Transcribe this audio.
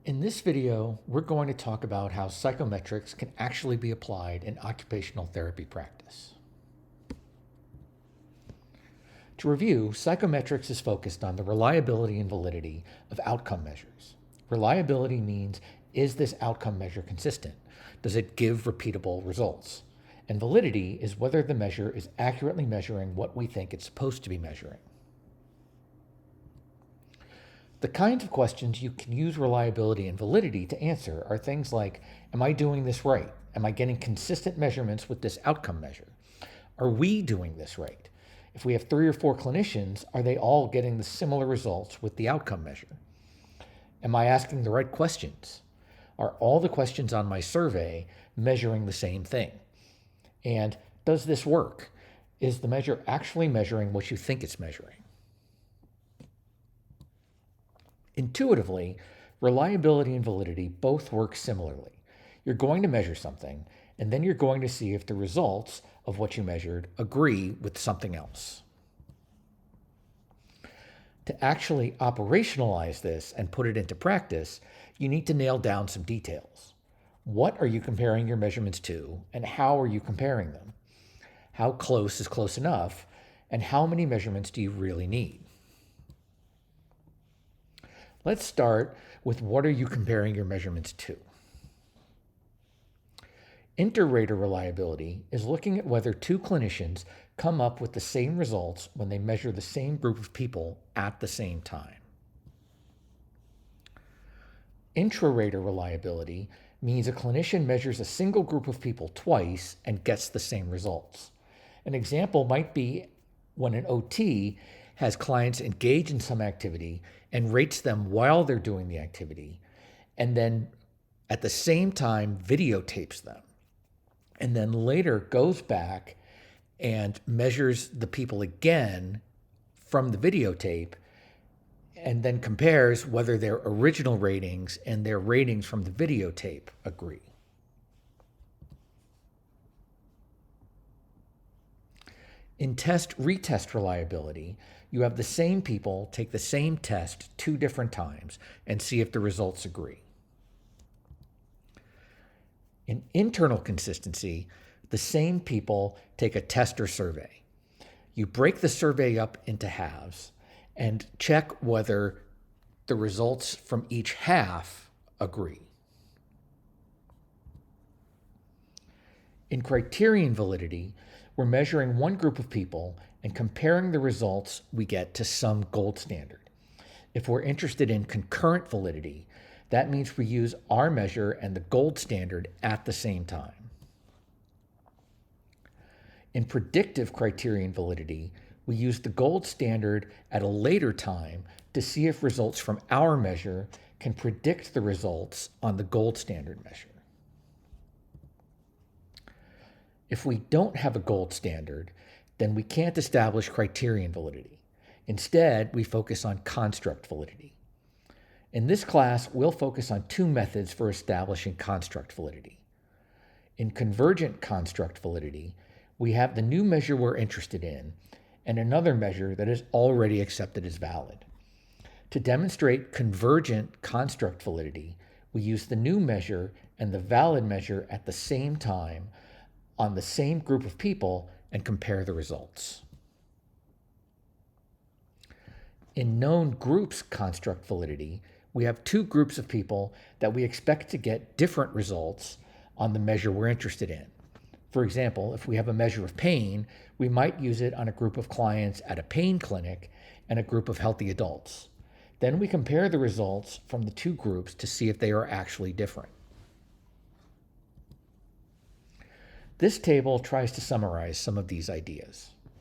In this video, we're going to talk about how psychometrics can actually be applied in occupational therapy practice. To review, psychometrics is focused on the reliability and validity of outcome measures. Reliability means, is this outcome measure consistent? Does it give repeatable results? And validity is whether the measure is accurately measuring what we think it's supposed to be measuring. The kinds of questions you can use reliability and validity to answer are things like, am I doing this right? Am I getting consistent measurements with this outcome measure? Are we doing this right? If we have 3 or 4 clinicians, are they all getting the similar results with the outcome measure? Am I asking the right questions? Are all the questions on my survey measuring the same thing? And does this work? Is the measure actually measuring what you think it's measuring? Intuitively, reliability and validity both work similarly. You're going to measure something, and then you're going to see if the results of what you measured agree with something else. To actually operationalize this and put it into practice, you need to nail down some details. What are you comparing your measurements to, and how are you comparing them? How close is close enough, and how many measurements do you really need? Let's start with what are you comparing your measurements to? Inter-rater reliability is looking at whether 2 clinicians come up with the same results when they measure the same group of people at the same time. Intra-rater reliability means a clinician measures a single group of people twice and gets the same results. An example might be when an OT has clients engage in some activity and rates them while they're doing the activity, and then at the same time videotapes them, and then later goes back and measures the people again from the videotape, and then compares whether their original ratings and their ratings from the videotape agree. In test-retest reliability, you have the same people take the same test 2 different times and see if the results agree. In internal consistency, the same people take a test or survey. You break the survey up into halves and check whether the results from each half agree. In criterion validity, we're measuring one group of people and comparing the results we get to some gold standard. If we're interested in concurrent validity, that means we use our measure and the gold standard at the same time. In predictive criterion validity, we use the gold standard at a later time to see if results from our measure can predict the results on the gold standard measure. If we don't have a gold standard, then we can't establish criterion validity. Instead, we focus on construct validity. In this class, we'll focus on 2 methods for establishing construct validity. In convergent construct validity, we have the new measure we're interested in and another measure that is already accepted as valid. To demonstrate convergent construct validity, we use the new measure and the valid measure at the same time on the same group of people and compare the results. In known groups construct validity, we have 2 groups of people that we expect to get different results on the measure we're interested in. For example, if we have a measure of pain, we might use it on a group of clients at a pain clinic and a group of healthy adults. Then we compare the results from the 2 groups to see if they are actually different. This table tries to summarize some of these ideas.